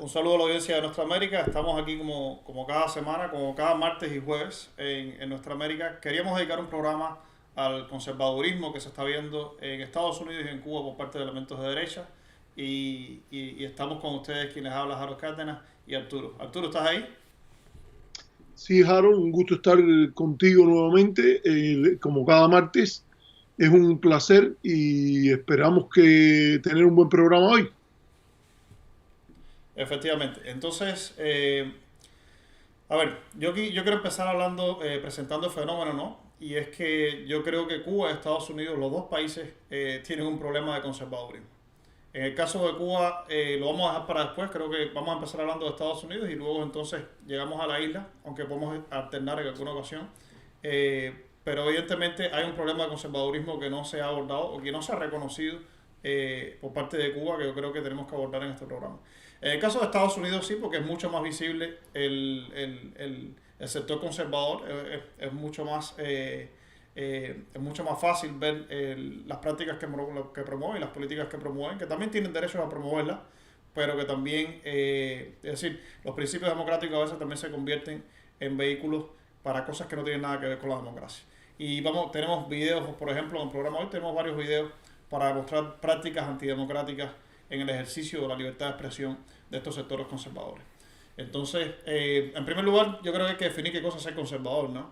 Un saludo a la audiencia de Nuestra América. Estamos aquí como cada semana, como cada martes y jueves en Nuestra América. Queríamos dedicar un programa al conservadurismo que se está viendo en Estados Unidos y en Cuba por parte de elementos de derecha. Y estamos con ustedes quienes hablan, Harold Cárdenas y Arturo. Arturo, ¿estás ahí? Sí, Harold, un gusto estar contigo nuevamente, como cada martes. Es un placer y esperamos que tener un buen programa hoy. Efectivamente. Entonces, a ver, yo quiero empezar hablando, presentando el fenómeno, ¿no? Y es que yo creo que Cuba y Estados Unidos, los dos países, tienen un problema de conservadurismo. En el caso de Cuba, lo vamos a dejar para después. Creo que vamos a empezar hablando de Estados Unidos y luego entonces llegamos a la isla, aunque podemos alternar en alguna ocasión. Pero evidentemente hay un problema de conservadurismo que no se ha abordado o que no se ha reconocido por parte de Cuba, que yo creo que tenemos que abordar en este programa. En el caso de Estados Unidos sí, porque es mucho más visible el sector conservador, es mucho más fácil ver las prácticas que promueven y las políticas que promueven, que también tienen derecho a promoverlas, pero que también, es decir, los principios democráticos a veces también se convierten en vehículos para cosas que no tienen nada que ver con la democracia. Y tenemos videos, por ejemplo, en el programa hoy tenemos varios videos para mostrar prácticas antidemocráticas en el ejercicio de la libertad de expresión de estos sectores conservadores. Entonces, en primer lugar, yo creo que hay que definir qué cosa es ser conservador, ¿no?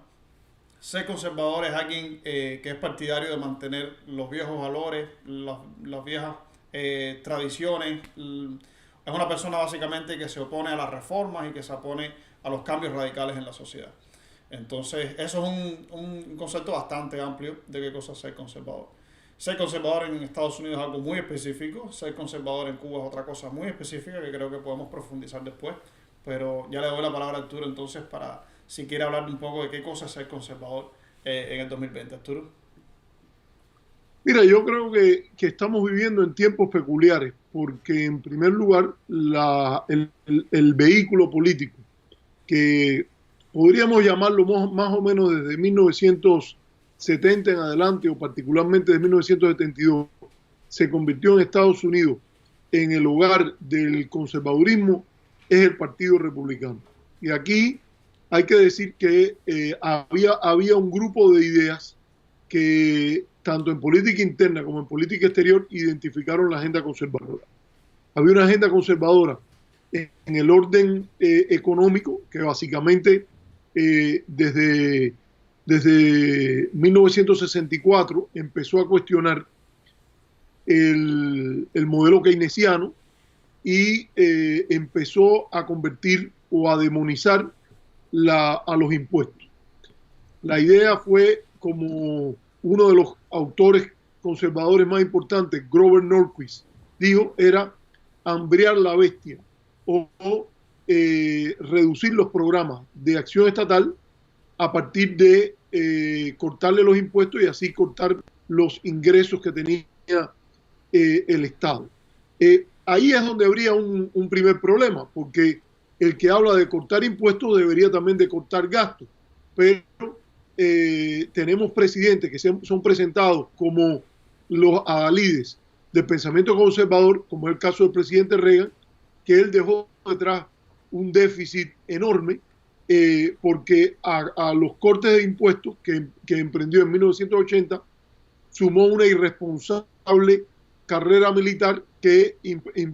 Ser conservador es alguien que es partidario de mantener los viejos valores, las viejas tradiciones. Es una persona básicamente que se opone a las reformas y que se opone a los cambios radicales en la sociedad. Entonces, eso es un concepto bastante amplio de qué cosa es ser conservador. Ser conservador en Estados Unidos es algo muy específico, ser conservador en Cuba es otra cosa muy específica que creo que podemos profundizar después. Pero ya le doy la palabra a Arturo entonces para si quiere hablar un poco de qué cosa es ser conservador en el 2020. Arturo. Mira, yo creo que estamos viviendo en tiempos peculiares, porque en primer lugar, el vehículo político, que podríamos llamarlo más o menos desde 1970 en adelante, o particularmente de 1972, se convirtió en Estados Unidos en el hogar del conservadurismo, es el Partido Republicano. Y aquí hay que decir que había un grupo de ideas que tanto en política interna como en política exterior identificaron la agenda conservadora. Había una agenda conservadora en el orden económico, que básicamente desde 1964 empezó a cuestionar el modelo keynesiano y empezó a convertir o a demonizar a los impuestos. La idea fue, como uno de los autores conservadores más importantes, Grover Norquist, dijo, era hambrear la bestia o reducir los programas de acción estatal a partir de cortarle los impuestos y así cortar los ingresos que tenía el Estado. Ahí es donde habría un primer problema, porque el que habla de cortar impuestos debería también de cortar gastos, pero tenemos presidentes que son presentados como los adalides del pensamiento conservador, como es el caso del presidente Reagan, que él dejó detrás un déficit enorme porque a los cortes de impuestos que emprendió en 1980 sumó una irresponsable carrera militar que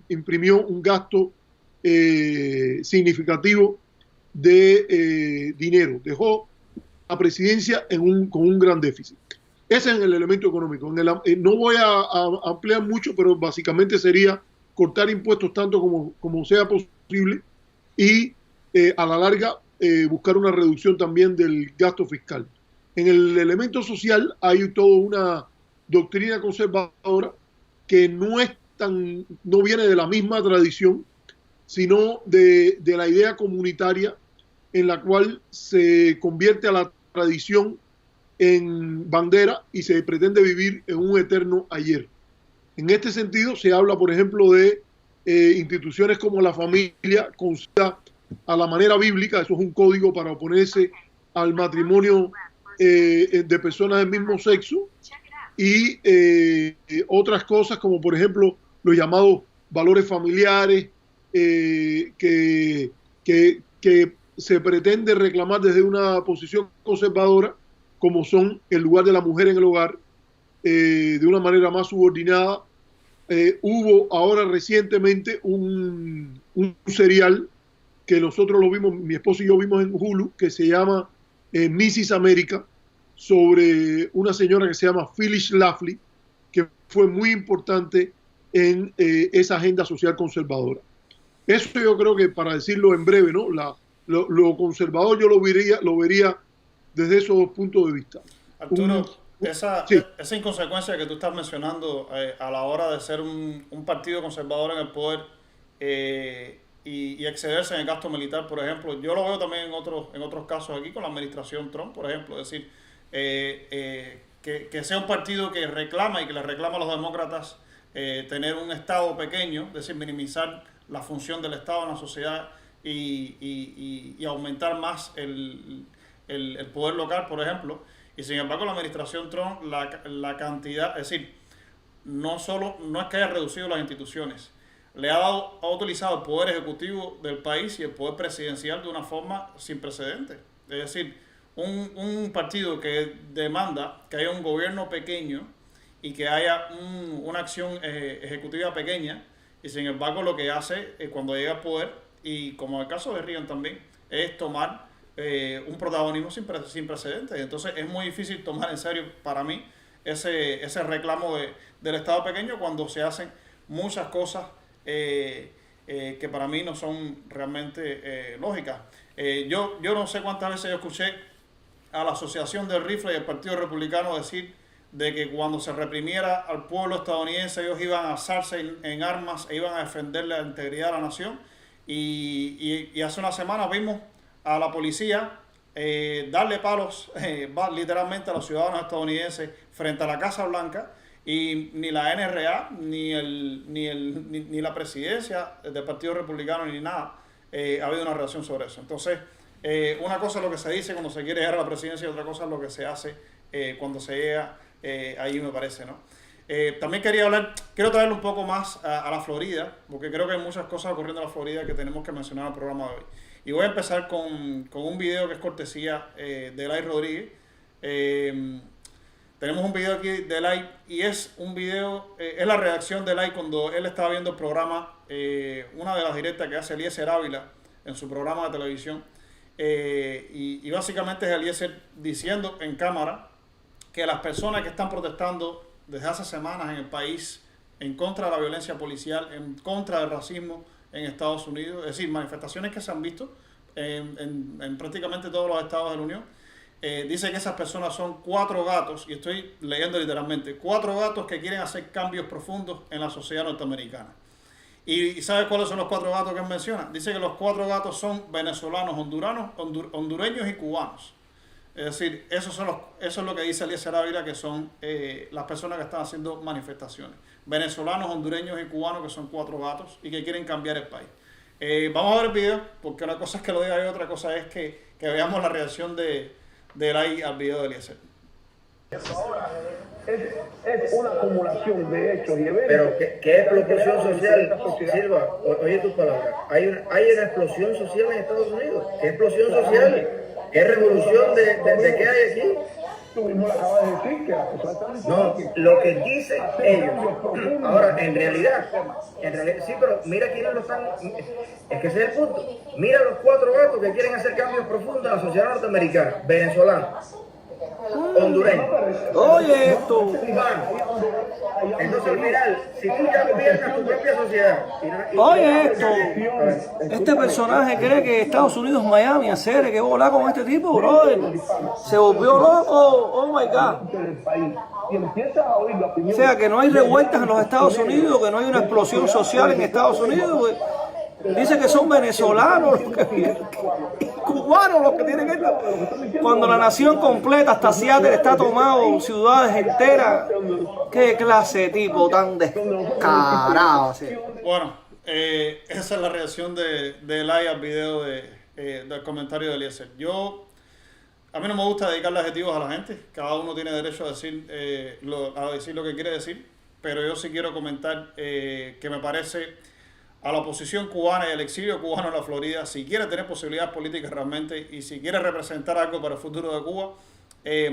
imprimió un gasto significativo de dinero. Dejó la presidencia con un gran déficit. Ese es el elemento económico. No voy a ampliar mucho, pero básicamente sería cortar impuestos tanto como sea posible y a la larga buscar una reducción también del gasto fiscal. En el elemento social hay toda una doctrina conservadora que no viene de la misma tradición, sino de la idea comunitaria en la cual se convierte a la tradición en bandera y se pretende vivir en un eterno ayer. En este sentido se habla, por ejemplo, de instituciones como la familia concebida a la manera bíblica, eso es un código para oponerse al matrimonio de personas del mismo sexo, y otras cosas como por ejemplo los llamados valores familiares, que se pretende reclamar desde una posición conservadora, como son el lugar de la mujer en el hogar, de una manera más subordinada. Hubo ahora recientemente un serial que nosotros lo vimos, mi esposo y yo vimos en Hulu, que se llama Mrs. America, sobre una señora que se llama Phyllis Schlafly, que fue muy importante en esa agenda social conservadora. Eso yo creo que, para decirlo en breve, ¿no? Lo conservador yo lo vería desde esos dos puntos de vista. Arturo, esa Sí, inconsecuencia que tú estás mencionando a la hora de ser un partido conservador en el poder y excederse en el gasto militar, por ejemplo, yo lo veo también en otros casos aquí con la administración Trump, por ejemplo, es decir, que sea un partido que reclama y que le reclama a los demócratas tener un Estado pequeño, es decir, minimizar la función del Estado en la sociedad y aumentar más el poder local, por ejemplo. Y sin embargo, la administración Trump, la cantidad, es decir, no es que haya reducido las instituciones, ha utilizado el poder ejecutivo del país y el poder presidencial de una forma sin precedentes. Es decir, un partido que demanda que haya un gobierno pequeño y que haya una acción ejecutiva pequeña, y sin embargo lo que hace cuando llega al poder, y como en el caso de Reagan también, es tomar un protagonismo sin precedentes. Entonces es muy difícil tomar en serio para mí ese reclamo del Estado pequeño cuando se hacen muchas cosas que para mí no son realmente lógicas. Yo no sé cuántas veces yo escuché a la Asociación del Rifle y al Partido Republicano decir de que cuando se reprimiera al pueblo estadounidense ellos iban a alzarse en armas e iban a defender la integridad de la nación. Y hace una semana vimos a la policía darle palos literalmente a los ciudadanos estadounidenses frente a la Casa Blanca, y ni la NRA ni la presidencia del Partido Republicano ni nada ha habido una reacción sobre eso. Entonces, una cosa es lo que se dice cuando se quiere llegar a la presidencia y otra cosa es lo que se hace cuando se llega ahí, me parece, ¿no? También quiero traerle un poco más a la Florida, porque creo que hay muchas cosas ocurriendo en la Florida que tenemos que mencionar en el programa de hoy. Y voy a empezar con un video que es cortesía de Eli Rodríguez. Tenemos un video aquí de Eli y es un video, es la reacción de Eli cuando él estaba viendo el programa, una de las directas que hace Eliezer Ávila en su programa de televisión. Y básicamente es Eliezer diciendo en cámara que las personas que están protestando desde hace semanas en el país en contra de la violencia policial, en contra del racismo en Estados Unidos, es decir, manifestaciones que se han visto en prácticamente todos los estados de la Unión, dice que esas personas son 4 gatos, y estoy leyendo literalmente, 4 gatos que quieren hacer cambios profundos en la sociedad norteamericana. ¿Y sabes cuáles son los 4 gatos que él menciona? Dice que los 4 gatos son venezolanos, hondureños y cubanos. Es decir, eso es lo que dice Eliezer Ávila, que son las personas que están haciendo manifestaciones. Venezolanos, hondureños y cubanos, que son 4 gatos y que quieren cambiar el país. Vamos a ver el video, porque una cosa es que lo diga y otra cosa es que veamos la reacción de Eli al video de Eliezer. Ahora es una acumulación de hechos y eventos. Pero ¿qué explosión social? Silva, oye tus palabras. Hay una explosión social en Estados Unidos. ¿Qué explosión social? ¿Qué revolución de qué hay aquí? Tú mismo lo acabas de decir, que no, lo que dicen ellos. Ahora, en realidad, sí, pero mira quiénes lo están. Es que ese es el punto. Mira los 4 gatos que quieren hacer cambios profundos en la sociedad norteamericana: venezolanos, hondureños. Oye esto. Entonces, mira, si tú ya gobiernas tu propia sociedad. Oye esto. Este personaje cree que Estados Unidos es Miami, hacer que volar con este tipo, brother. Se volvió loco. Oh my God. O sea, que no hay revueltas en los Estados Unidos, que no hay una explosión social en Estados Unidos. Pues. Dice que son venezolanos y cubanos los que tienen esto. Cuando la nación completa, hasta Seattle, está tomado, ciudades enteras. ¿Qué clase de tipo tan descarado? ¿Sí? Bueno, esa es la reacción de Eli al video del comentario de Eliezer. A mí no me gusta dedicarle adjetivos a la gente. Cada uno tiene derecho a decir lo que quiere decir. Pero yo sí quiero comentar que me parece a la oposición cubana y al exilio cubano en la Florida, si quiere tener posibilidades políticas realmente y si quiere representar algo para el futuro de Cuba,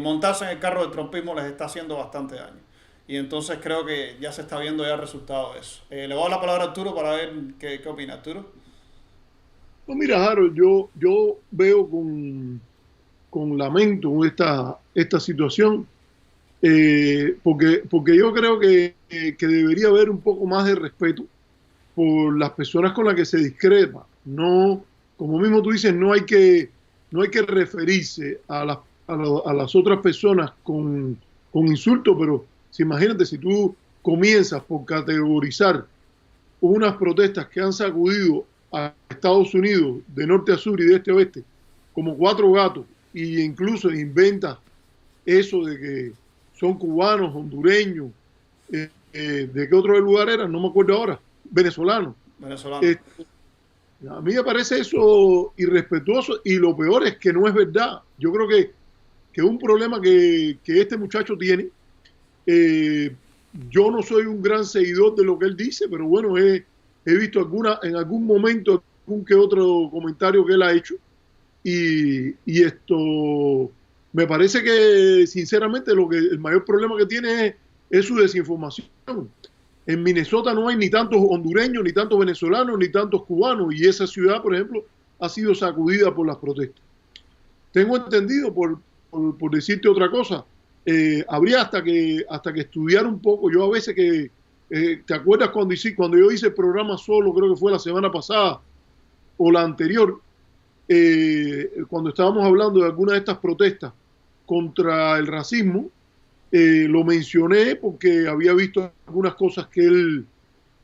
montarse en el carro del trumpismo les está haciendo bastante daño. Y entonces creo que ya se está viendo ya el resultado de eso. Le voy a dar la palabra a Arturo para ver qué opina. Arturo. No, mira, Harold, yo veo con lamento esta situación, porque yo creo que debería haber un poco más de respeto por las personas con las que se discrepa. No, como mismo tú dices, no hay que referirse a las otras personas con insultos, pero imagínate si tú comienzas por categorizar unas protestas que han sacudido a Estados Unidos de norte a sur y de este a oeste como 4 gatos, e incluso inventas eso de que son cubanos, hondureños, ¿de qué otro lugar eran? No me acuerdo ahora, venezolanos. A mí me parece eso irrespetuoso, y lo peor es que no es verdad. Yo creo que un problema que este muchacho tiene, yo no soy un gran seguidor de lo que él dice, pero bueno, he visto en algún momento algún que otro comentario que él ha hecho, y esto me parece que sinceramente el mayor problema que tiene es su desinformación. En Minnesota no hay ni tantos hondureños, ni tantos venezolanos, ni tantos cubanos, y esa ciudad, por ejemplo, ha sido sacudida por las protestas. Tengo entendido, por decirte otra cosa, habría hasta que estudiar un poco. Yo a veces ¿te acuerdas cuando yo hice el programa solo, creo que fue la semana pasada o la anterior, cuando estábamos hablando de algunas de estas protestas contra el racismo? Lo mencioné porque había visto algunas cosas que él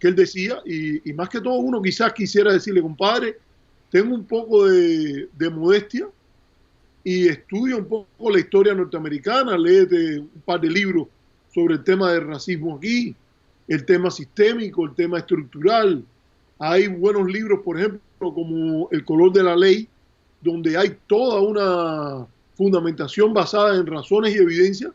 decía, y más que todo uno quizás quisiera decirle: compadre, tengo un poco de modestia y estudia un poco la historia norteamericana, léete un par de libros sobre el tema del racismo aquí, el tema sistémico, el tema estructural. Hay buenos libros, por ejemplo, como El color de la ley, donde hay toda una fundamentación basada en razones y evidencias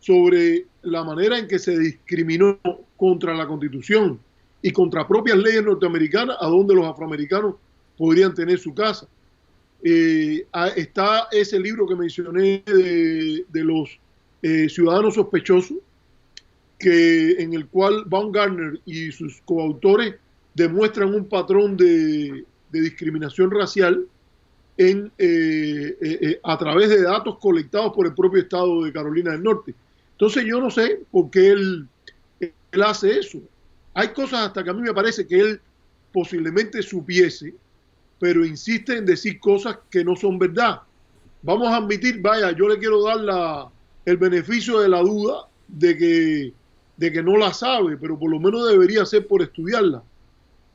sobre la manera en que se discriminó contra la Constitución y contra propias leyes norteamericanas, a donde los afroamericanos podrían tener su casa. Está ese libro que mencioné de los ciudadanos sospechosos, en el cual Baumgartner y sus coautores demuestran un patrón de discriminación racial a través de datos colectados por el propio estado de Carolina del Norte. Entonces yo no sé por qué él hace eso. Hay cosas hasta que a mí me parece que él posiblemente supiese, pero insiste en decir cosas que no son verdad. Vamos a admitir, vaya, yo le quiero dar el beneficio de la duda de que no la sabe, pero por lo menos debería ser por estudiarla.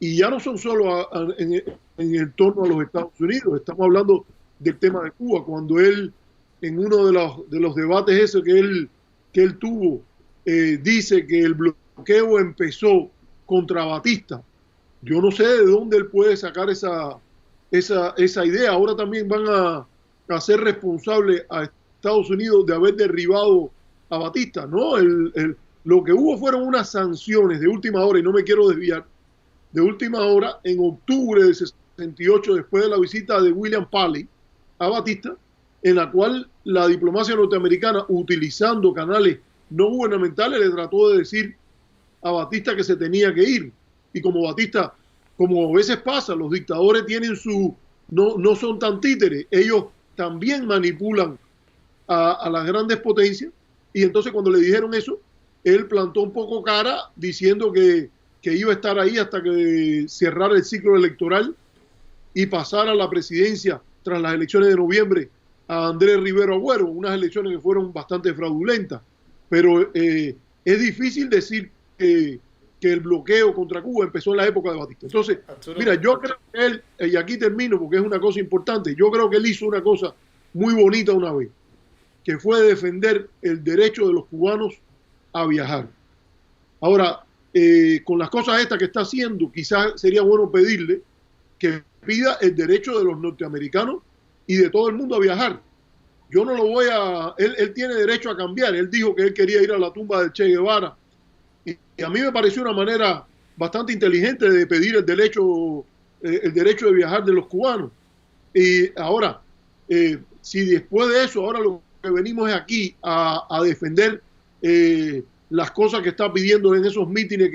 Y ya no son solo en el torno a los Estados Unidos, estamos hablando del tema de Cuba, cuando él, en uno de los debates ese que él tuvo, dice que el bloqueo empezó contra Batista. Yo no sé de dónde él puede sacar esa idea. Ahora también van a ser responsables a Estados Unidos de haber derribado a Batista. No, lo que hubo fueron unas sanciones de última hora, y no me quiero desviar, de última hora, en octubre de 68, después de la visita de William Paley a Batista, en la cual la diplomacia norteamericana, utilizando canales no gubernamentales, le trató de decir a Batista que se tenía que ir. Y como Batista, como a veces pasa, los dictadores tienen no son tan títeres, ellos también manipulan a las grandes potencias, y entonces cuando le dijeron eso, él plantó un poco cara diciendo que iba a estar ahí hasta que cerrara el ciclo electoral y pasara a la presidencia tras las elecciones de noviembre a Andrés Rivero Agüero, unas elecciones que fueron bastante fraudulentas. Pero es difícil decir que el bloqueo contra Cuba empezó en la época de Batista. Entonces, mira, yo creo que él, y aquí termino porque es una cosa importante, yo creo que él hizo una cosa muy bonita una vez, que fue defender el derecho de los cubanos a viajar. Ahora, con las cosas estas que está haciendo, quizás sería bueno pedirle que pida el derecho de los norteamericanos y de todo el mundo a viajar. Yo no lo voy a... Él tiene derecho a cambiar. Él dijo que él quería ir a la tumba de Che Guevara. Y a mí me pareció una manera bastante inteligente de pedir el derecho de viajar de los cubanos. Y ahora, si después de eso, ahora lo que venimos es aquí a defender las cosas que está pidiendo en esos mítines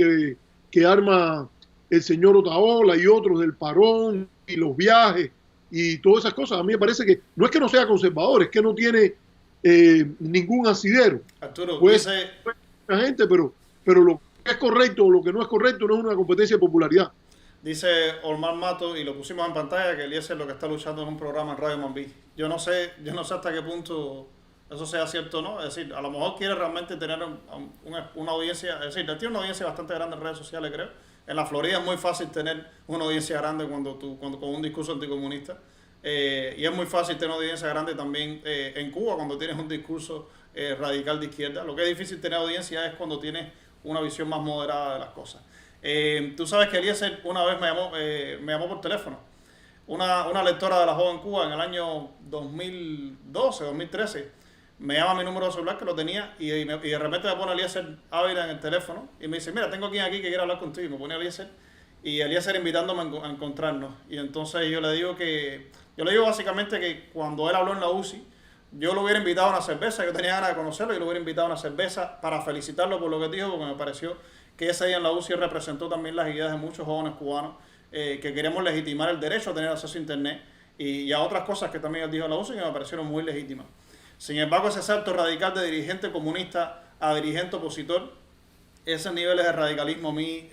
que arma el señor Otaola y otros del parón y los viajes y todas esas cosas, a mí me parece que no es que no sea conservador, es que no tiene ningún asidero. Arturo, pues, dice... la gente, pero lo que es correcto o lo que no es correcto no es una competencia de popularidad. Dice Olmar Mato, y lo pusimos en pantalla, que Eliezer lo que está luchando es un programa en Radio Mambí. Yo no sé hasta qué punto eso sea cierto o no. Es decir, a lo mejor quiere realmente tener una audiencia, es decir, tiene una audiencia bastante grande en redes sociales, creo. En la Florida es muy fácil tener una audiencia grande cuando con un discurso anticomunista. Y es muy fácil tener una audiencia grande también en Cuba cuando tienes un discurso radical de izquierda. Lo que es difícil tener audiencia es cuando tienes una visión más moderada de las cosas. Tú sabes que Eliezer una vez me llamó por teléfono. Una lectora de La Joven Cuba en el año 2012, 2013, me llama a mi número de celular que lo tenía y de repente me pone Eliezer Ávila en el teléfono y me dice, mira, tengo quien aquí que quiere hablar contigo. Y me pone Eliezer y Eliezer invitándome a encontrarnos. Y entonces yo le digo básicamente que cuando él habló en la UCI, yo lo hubiera invitado a una cerveza, yo tenía ganas de conocerlo y lo hubiera invitado a una cerveza para felicitarlo por lo que dijo, porque me pareció que ese día en la UCI representó también las ideas de muchos jóvenes cubanos que queremos legitimar el derecho a tener acceso a Internet y a otras cosas que también él dijo en la UCI que me parecieron muy legítimas. Sin embargo, ese salto radical de dirigente comunista a dirigente opositor, esos niveles de radicalismo a mí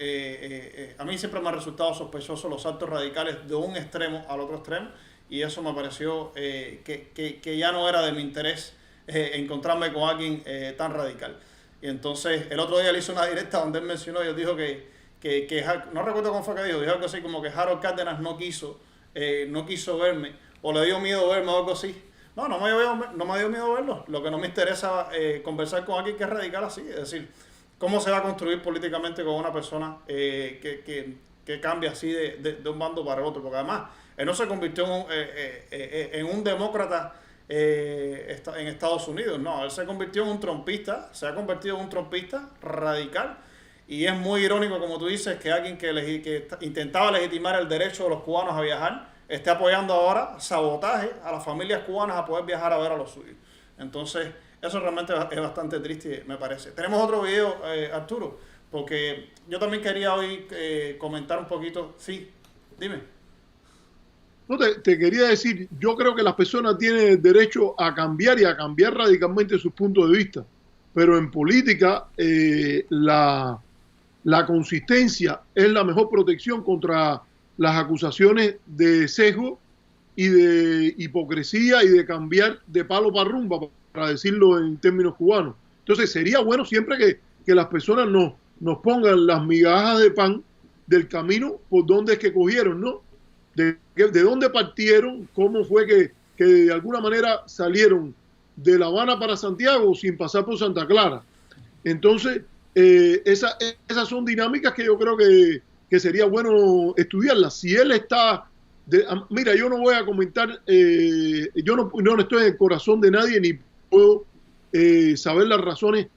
siempre me han resultado sospechosos los saltos radicales de un extremo al otro extremo y eso me pareció que ya no era de mi interés encontrarme con alguien tan radical. Y entonces el otro día le hice una directa donde él mencionó y él dijo que no recuerdo cómo fue que dijo algo así como que Harold Cárdenas no quiso verme o le dio miedo verme o algo así. No me dio miedo verlo. Lo que no me interesa conversar con alguien que es radical así, es decir, cómo se va a construir políticamente con una persona que cambia así de un bando para el otro, porque además él no se convirtió en un demócrata en Estados Unidos, no, él se convirtió en un trompista, se ha convertido en un trompista radical y es muy irónico, como tú dices, que alguien que intentaba legitimar el derecho de los cubanos a viajar esté apoyando ahora sabotaje a las familias cubanas a poder viajar a ver a los suyos. Entonces, eso realmente es bastante triste, me parece. Tenemos otro video, Arturo, porque yo también quería hoy comentar un poquito. Sí, dime. No, te quería decir, yo creo que las personas tienen el derecho a cambiar y a cambiar radicalmente sus puntos de vista, pero en política la consistencia es la mejor protección contra las acusaciones de sesgo y de hipocresía y de cambiar de palo para rumba, para decirlo en términos cubanos. Entonces sería bueno siempre que las personas nos pongan las migajas de pan del camino por donde es que cogieron, ¿no? De dónde partieron, cómo fue que de alguna manera salieron de La Habana para Santiago sin pasar por Santa Clara. Entonces, esas son dinámicas que yo creo que sería bueno estudiarlas. Si él está... mira, yo no voy a comentar, yo no estoy en el corazón de nadie ni puedo saber las razones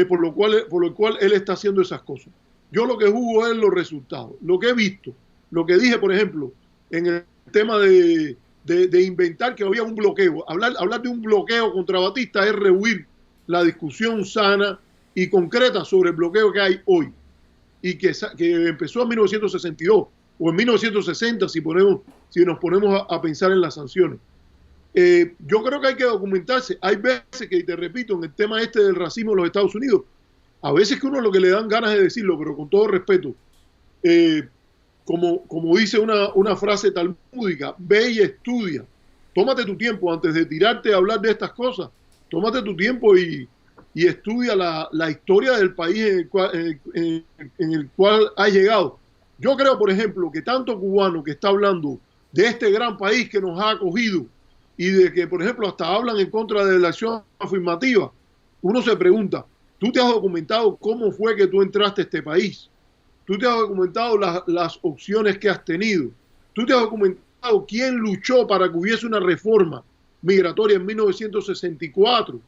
por lo cual él está haciendo esas cosas. Yo lo que juzgo es los resultados, lo que he visto, lo que dije, por ejemplo, en el tema de inventar que había un bloqueo. Hablar de un bloqueo contra Batista es rehuir la discusión sana y concreta sobre el bloqueo que hay hoy y que empezó en 1962 o en 1960 si nos ponemos a pensar en las sanciones. Yo creo que hay que documentarse. Hay veces que, te repito, en el tema del racismo en los Estados Unidos, a veces que uno lo que le dan ganas de decirlo, pero con todo respeto, como dice una frase talmúdica, ve y estudia. Tómate tu tiempo antes de tirarte a hablar de estas cosas. Tómate tu tiempo y estudia la historia del país en el cual ha llegado. Yo creo, por ejemplo, que tanto cubano que está hablando de este gran país que nos ha acogido y de que, por ejemplo, hasta hablan en contra de la acción afirmativa, uno se pregunta, ¿tú te has documentado cómo fue que tú entraste a este país? ¿Tú te has documentado las opciones que has tenido? ¿Tú te has documentado quién luchó para que hubiese una reforma migratoria en 1964?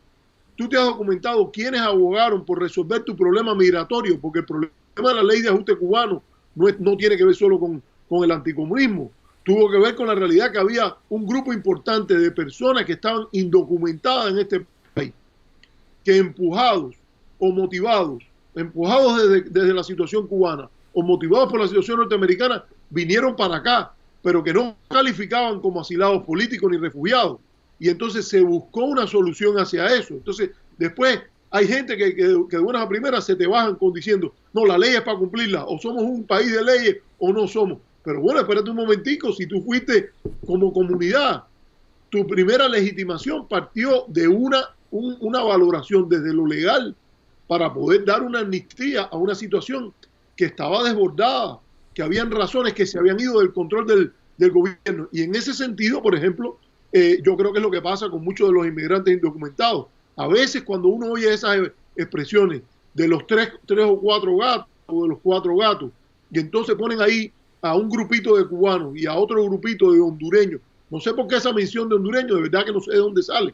¿Tú te has documentado quiénes abogaron por resolver tu problema migratorio? Porque el problema de la ley de ajuste cubano no tiene que ver solo con el anticomunismo. Tuvo que ver con la realidad que había un grupo importante de personas que estaban indocumentadas en este país, que empujados o motivados, desde la situación cubana o motivados por la situación norteamericana, vinieron para acá, pero que no calificaban como asilados políticos ni refugiados. Y entonces se buscó una solución hacia eso. Entonces, después hay gente que de buenas a primeras se te bajan diciendo, no, la ley es para cumplirla, o somos un país de leyes o no somos. Pero bueno, espérate un momentico, si tú fuiste como comunidad, tu primera legitimación partió de una valoración desde lo legal para poder dar una amnistía a una situación que estaba desbordada, que habían razones que se habían ido del control del gobierno. Y en ese sentido, por ejemplo, yo creo que es lo que pasa con muchos de los inmigrantes indocumentados. A veces cuando uno oye esas expresiones de los tres o cuatro gatos, o de los 4 gatos, y entonces ponen ahí a un grupito de cubanos y a otro grupito de hondureños, no sé por qué esa mención de hondureños, de verdad que no sé de dónde sale,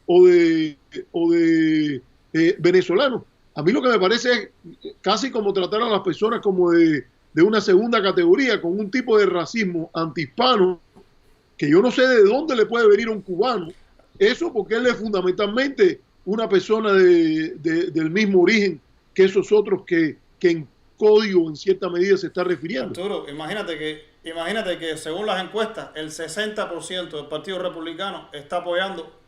o de venezolanos. A mí lo que me parece es casi como tratar a las personas como de una segunda categoría, con un tipo de racismo antihispano, que yo no sé de dónde le puede venir a un cubano eso, porque él es fundamentalmente una persona del mismo origen que esos otros que en código en cierta medida se está refiriendo. Arturo, imagínate que según las encuestas el 60% del Partido Republicano está apoyando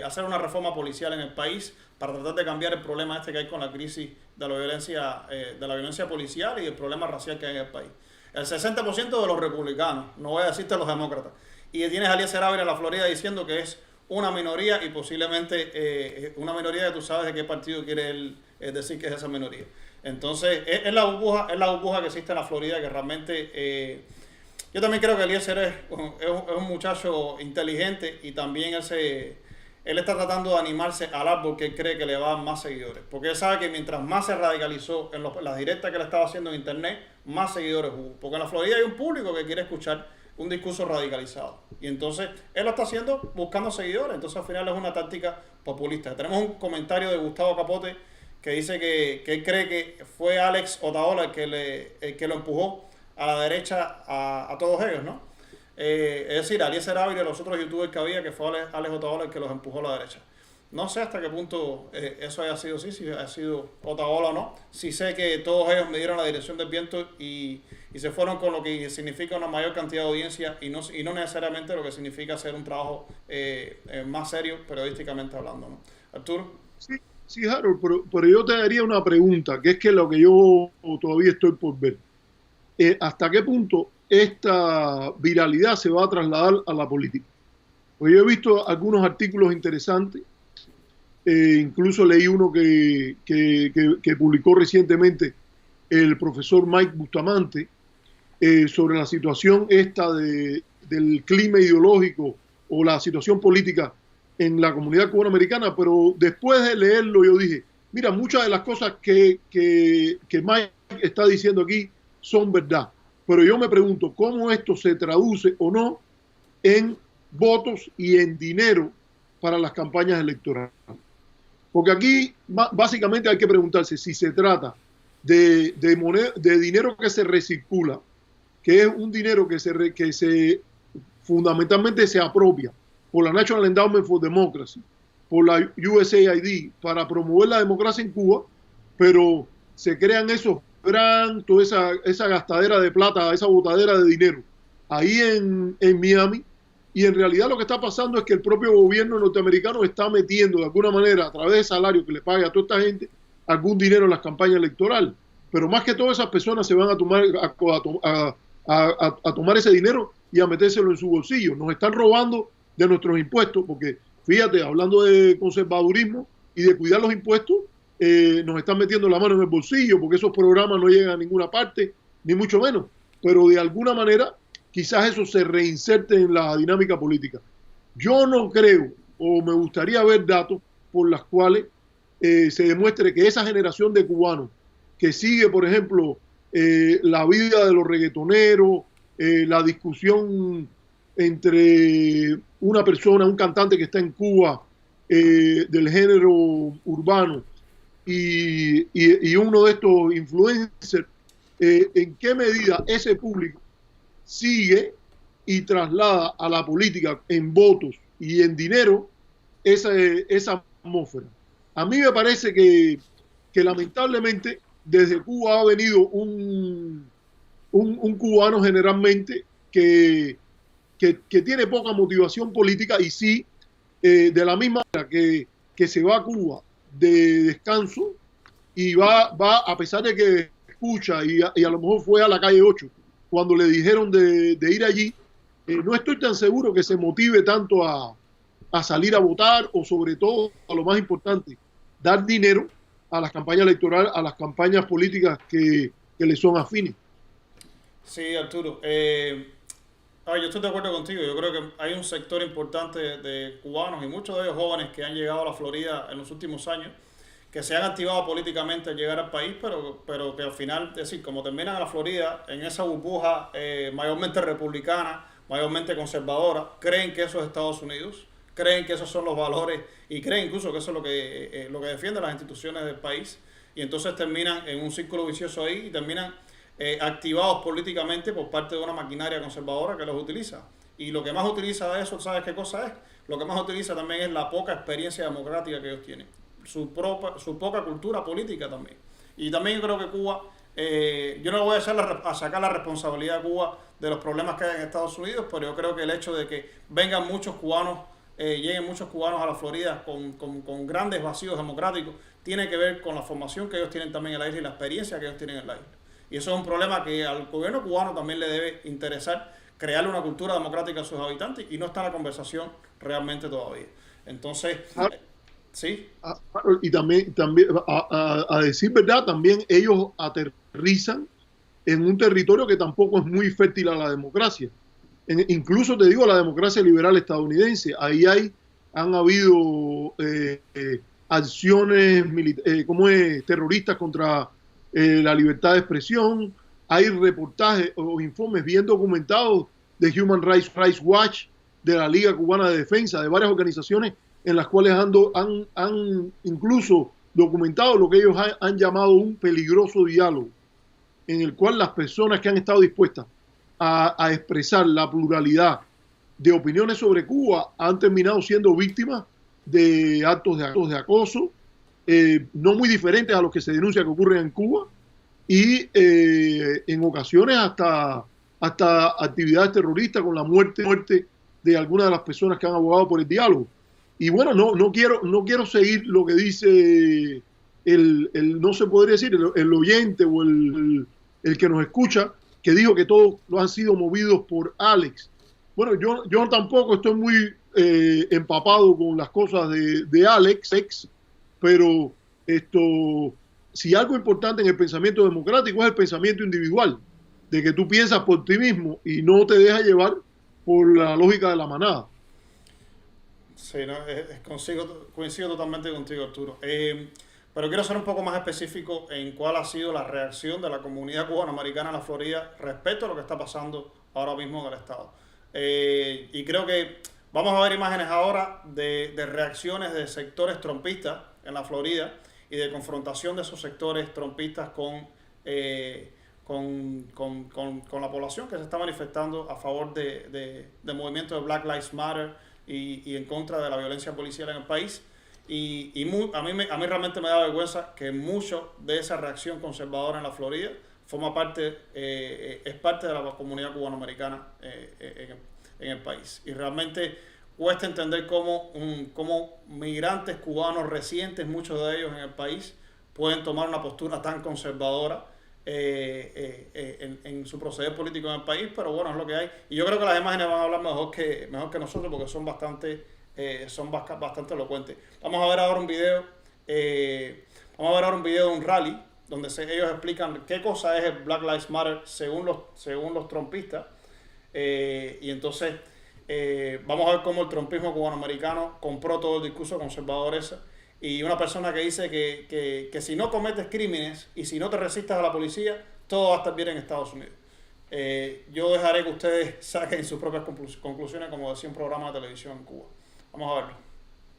hacer una reforma policial en el país para tratar de cambiar el problema que hay con la crisis de la violencia policial y el problema racial que hay en el país. El 60% de los republicanos, no voy a decirte los demócratas. Y tienes a Eliezer Ávila en la Florida diciendo que es una minoría y posiblemente una minoría que tú sabes de qué partido quiere él decir que es esa minoría. Entonces, es la burbuja que existe en la Florida, que realmente yo también creo que Eliezer es un muchacho inteligente y también él está tratando de animarse al árbol que él cree que le va a dar más seguidores. Porque él sabe que mientras más se radicalizó en las directas que él estaba haciendo en internet, más seguidores hubo. Porque en la Florida hay un público que quiere escuchar un discurso radicalizado. Y entonces él lo está haciendo buscando seguidores. Entonces al final es una táctica populista. Tenemos un comentario de Gustavo Capote que dice que él cree que fue Alex Otaola el que lo empujó a la derecha a todos ellos, ¿no? Es decir, a Eliezer Ávila y los otros youtubers que había, que fue Alex Otaola el que los empujó a la derecha. No sé hasta qué punto eso haya sido así, si ha sido Otaola o no. Sí sé que todos ellos me dieron la dirección del viento y se fueron con lo que significa una mayor cantidad de audiencia y no necesariamente lo que significa hacer un trabajo más serio periodísticamente hablando, ¿no? Arturo. Sí, Harold, pero yo te daría una pregunta, que es que lo que yo todavía estoy por ver. ¿Hasta qué punto esta viralidad se va a trasladar a la política? Pues yo he visto algunos artículos interesantes, incluso leí uno que publicó recientemente el profesor Mike Bustamante sobre la situación del clima ideológico o la situación política en la comunidad cubanoamericana, pero después de leerlo yo dije, mira, muchas de las cosas que Mike está diciendo aquí son verdad, pero yo me pregunto cómo esto se traduce o no en votos y en dinero para las campañas electorales. Porque aquí básicamente hay que preguntarse si se trata de dinero que se recircula, que es un dinero que fundamentalmente se apropia por la National Endowment for Democracy, por la USAID, para promover la democracia en Cuba, pero se crean esos toda esa gastadera de plata, esa botadera de dinero ahí en Miami, y en realidad lo que está pasando es que el propio gobierno norteamericano está metiendo de alguna manera a través de salario que le pague a toda esta gente algún dinero en las campañas electorales, pero más que todas esas personas se van a tomar ese dinero y a metérselo en su bolsillo. Nos están robando de nuestros impuestos, porque fíjate, hablando de conservadurismo y de cuidar los impuestos, nos están metiendo la mano en el bolsillo, porque esos programas no llegan a ninguna parte, ni mucho menos, pero de alguna manera quizás eso se reinserte en la dinámica política. Yo no creo, o me gustaría ver datos por las cuales se demuestre que esa generación de cubanos que sigue, por ejemplo, la vida de los reggaetoneros, la discusión entre una persona, un cantante que está en Cuba del género urbano y uno de estos influencers, en qué medida ese público sigue y traslada a la política en votos y en dinero esa atmósfera. A mí me parece que lamentablemente desde Cuba ha venido un cubano generalmente que tiene poca motivación política y sí, de la misma manera que se va a Cuba de descanso y va a pesar de que escucha y a lo mejor fue a la calle 8 cuando le dijeron de ir allí, no estoy tan seguro que se motive tanto a salir a votar o sobre todo, a lo más importante, dar dinero a las campañas electorales, a las campañas políticas que le son afines. Sí, Arturo. Yo estoy de acuerdo contigo. Yo creo que hay un sector importante de cubanos y muchos de ellos jóvenes que han llegado a la Florida en los últimos años, que se han activado políticamente al llegar al país, pero que al final, es decir, como terminan en la Florida, en esa burbuja mayormente republicana, mayormente conservadora, creen que eso es Estados Unidos, creen que esos son los valores y creen incluso que eso es lo que defienden las instituciones del país, y entonces terminan en un círculo vicioso ahí y terminan activados políticamente por parte de una maquinaria conservadora que los utiliza. Y lo que más utiliza de eso, ¿sabes qué cosa es? Lo que más utiliza también es la poca experiencia democrática que ellos tienen, su poca cultura política también. Y también yo creo que Cuba, yo no voy a sacar la responsabilidad de Cuba de los problemas que hay en Estados Unidos, pero yo creo que el hecho de que vengan muchos cubanos, lleguen muchos cubanos a la Florida con grandes vacíos democráticos, tiene que ver con la formación que ellos tienen también en la isla y la experiencia que ellos tienen en la isla. Y eso es un problema que al gobierno cubano también le debe interesar, crearle una cultura democrática a sus habitantes, y no está en la conversación realmente todavía. Entonces, sí. Y también a decir verdad, también ellos aterrizan en un territorio que tampoco es muy fértil a la democracia. Incluso te digo, la democracia liberal estadounidense, ahí han habido acciones terroristas contra la libertad de expresión, hay reportajes o informes bien documentados de Human Rights Watch, de la Liga Cubana de Defensa, de varias organizaciones en las cuales han incluso documentado lo que ellos han llamado un peligroso diálogo, en el cual las personas que han estado dispuestas a expresar la pluralidad de opiniones sobre Cuba han terminado siendo víctimas de actos de acoso, no muy diferentes a los que se denuncia que ocurren en Cuba, y en ocasiones hasta actividades terroristas con la muerte de algunas de las personas que han abogado por el diálogo. Y bueno, no quiero seguir lo que dice no se podría decir, el oyente o el que nos escucha, que dijo que todos lo han sido movidos por Alex. Bueno, yo tampoco estoy muy empapado con las cosas de Alex, pero si algo importante en el pensamiento democrático es el pensamiento individual, de que tú piensas por ti mismo y no te dejas llevar por la lógica de la manada. Sí, no, coincido totalmente contigo, Arturo. Pero quiero ser un poco más específico en cuál ha sido la reacción de la comunidad cubanoamericana en la Florida respecto a lo que está pasando ahora mismo en el estado. Y creo que vamos a ver imágenes ahora de reacciones de sectores trumpistas en la Florida y de confrontación de esos sectores trumpistas con la población que se está manifestando a favor de movimientos de Black Lives Matter y en contra de la violencia policial en el país. A mí realmente me da vergüenza que mucho de esa reacción conservadora en la Florida es parte de la comunidad cubanoamericana en el país. Y realmente cuesta entender cómo migrantes cubanos recientes, muchos de ellos en el país, pueden tomar una postura tan conservadora en su proceder político en el país, pero bueno, es lo que hay. Y yo creo que las imágenes van a hablar mejor que nosotros, porque son bastante elocuentes. Vamos a ver ahora un video de un rally donde ellos explican qué cosa es el Black Lives Matter según los trumpistas, y entonces vamos a ver cómo el trumpismo cubanoamericano compró todo el discurso conservador ese, y una persona que dice que si no cometes crímenes y si no te resistas a la policía, todo va a estar bien en Estados Unidos. Yo dejaré que ustedes saquen sus propias conclusiones, como decía un programa de televisión en Cuba. Vamos a verlo.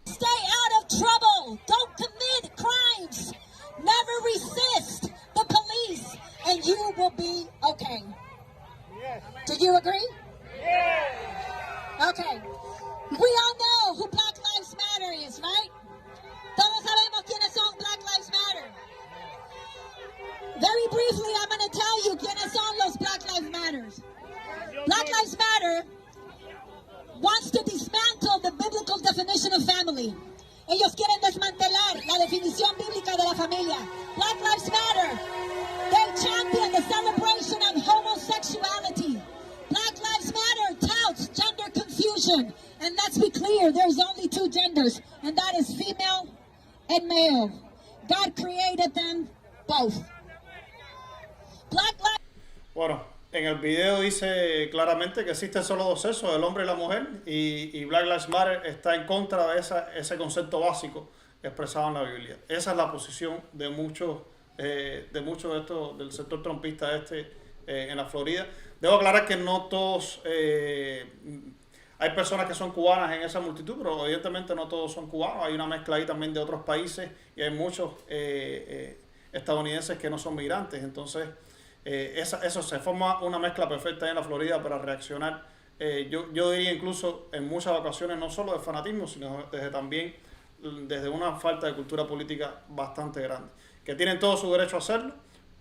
Stay out of trouble. Don't commit crimes. Never resist the police. And you will be okay. Do you agree? Okay. We all know who Black Lives Matter is, right? Todos sabemos quiénes son Black Lives Matter. Very briefly, I'm going to tell you quiénes son los Black Lives Matters. Black Lives Matter wants to dismantle the biblical definition of family. Ellos quieren desmantelar la definición bíblica de la familia. Black Lives Matter, they champion the celebration of homosexuality. Black Lives Matter touts gender confusion. And let's be clear, there's only two genders, and that is female and male. God created them both. Black Lives... Bueno, en el video dice claramente que existen solo dos sexos, el hombre y la mujer, y Black Lives Matter está en contra de ese concepto básico expresado en la Biblia. Esa es la posición de muchos de estos del sector trumpista en la Florida. Debo aclarar que no todos, hay personas que son cubanas en esa multitud, pero evidentemente no todos son cubanos. Hay una mezcla ahí también de otros países y hay muchos estadounidenses que no son migrantes. Entonces, eso se forma una mezcla perfecta ahí en la Florida para reaccionar. Yo diría incluso en muchas ocasiones no solo de fanatismo, sino desde una falta de cultura política bastante grande. Que tienen todo su derecho a hacerlo,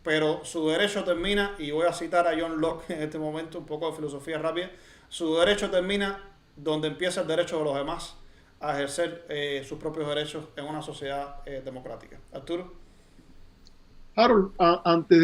pero su derecho termina, y voy a citar a John Locke en este momento, un poco de filosofía rápida, su derecho termina donde empieza el derecho de los demás a ejercer sus propios derechos en una sociedad democrática. Arturo. Harold, antes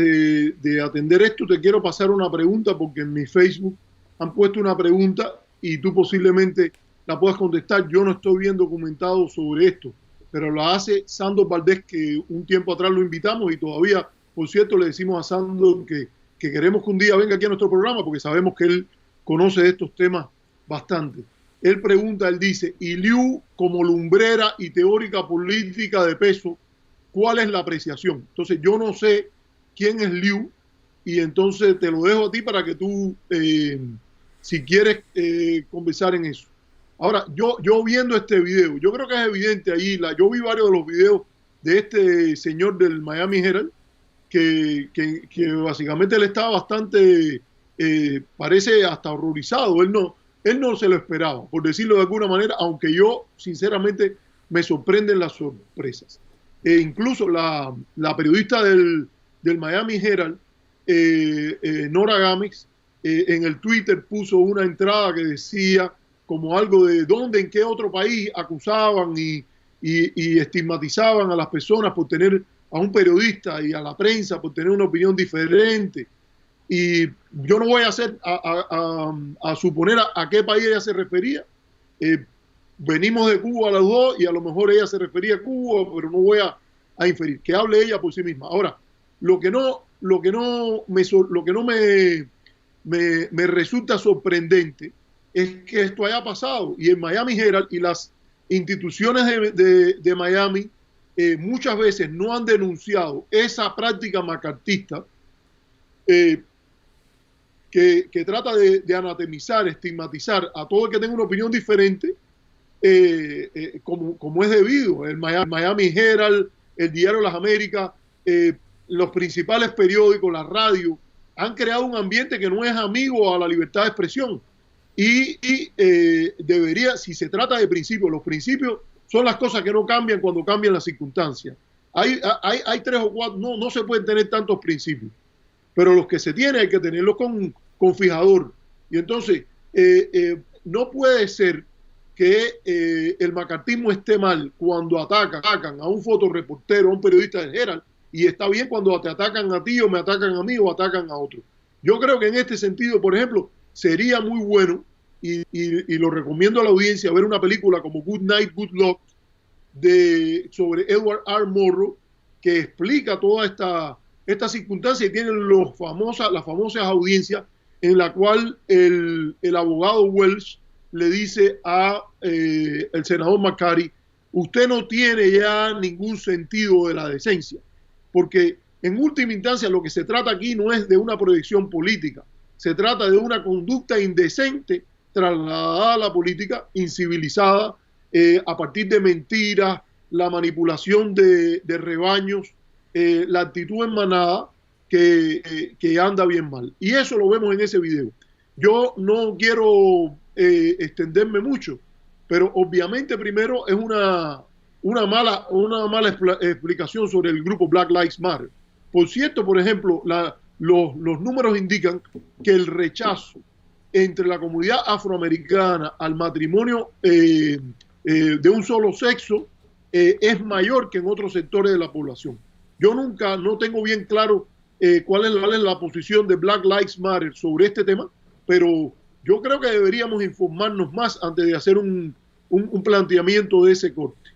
de atender esto, te quiero pasar una pregunta, porque en mi Facebook han puesto una pregunta y tú posiblemente la puedas contestar. Yo no estoy bien documentado sobre esto, pero la hace Sandor Valdés, que un tiempo atrás lo invitamos y todavía, por cierto, le decimos a Sandor que queremos que un día venga aquí a nuestro programa porque sabemos que él conoce de estos temas bastante. Él pregunta, él dice, y Liu como lumbrera y teórica política de peso, ¿cuál es la apreciación? Entonces yo no sé quién es Liu y entonces te lo dejo a ti para que tú, si quieres conversar en eso. Ahora, yo viendo este video, yo creo que es evidente ahí, yo vi varios de los videos de este señor del Miami Herald, que básicamente él estaba bastante, parece hasta horrorizado. Él no se lo esperaba, por decirlo de alguna manera, aunque yo sinceramente me sorprenden las sorpresas. Incluso la periodista del Miami Herald, Nora Gámez, en el Twitter puso una entrada que decía como algo de dónde, en qué otro país acusaban y estigmatizaban a las personas por tener, a un periodista y a la prensa por tener una opinión diferente. Y yo no voy a suponer a qué país ella se refería. Venimos de Cuba a las dos y a lo mejor ella se refería a Cuba, pero no voy a inferir. Que hable ella por sí misma. Ahora, lo que no me resulta sorprendente es que esto haya pasado y el Miami Herald y las instituciones de Miami muchas veces no han denunciado esa práctica macartista que trata de anatemizar, estigmatizar a todo el que tenga una opinión diferente, como es debido. El Miami Herald, el Diario de las Américas, los principales periódicos, la radio, han creado un ambiente que no es amigo a la libertad de expresión. Y debería, si se trata de principios, los principios son las cosas que no cambian cuando cambian las circunstancias. Hay tres o cuatro, no se pueden tener tantos principios, pero los que se tienen hay que tenerlos con fijador. Y entonces, no puede ser que el macartismo esté mal cuando atacan a un fotoreportero, a un periodista del Herald, y está bien cuando te atacan a ti o me atacan a mí o atacan a otro. Yo creo que en este sentido, por ejemplo, sería muy bueno, y lo recomiendo a la audiencia, ver una película como Good Night, Good Luck, sobre Edward R. Murrow, que explica toda esta circunstancia y tiene las famosas audiencias en la cual el abogado Welch le dice a el senador McCarthy, usted no tiene ya ningún sentido de la decencia, porque en última instancia lo que se trata aquí no es de una proyección política, se trata de una conducta indecente trasladada a la política, incivilizada, a partir de mentiras, la manipulación de rebaños, la actitud en manada, que anda bien mal. Y eso lo vemos en ese video. Yo no quiero extenderme mucho, pero obviamente primero es una mala explicación sobre el grupo Black Lives Matter. Por cierto, por ejemplo, los números indican que el rechazo entre la comunidad afroamericana al matrimonio de un solo sexo es mayor que en otros sectores de la población. Yo no tengo bien claro cuál es la posición de Black Lives Matter sobre este tema, pero yo creo que deberíamos informarnos más antes de hacer un planteamiento de ese corte.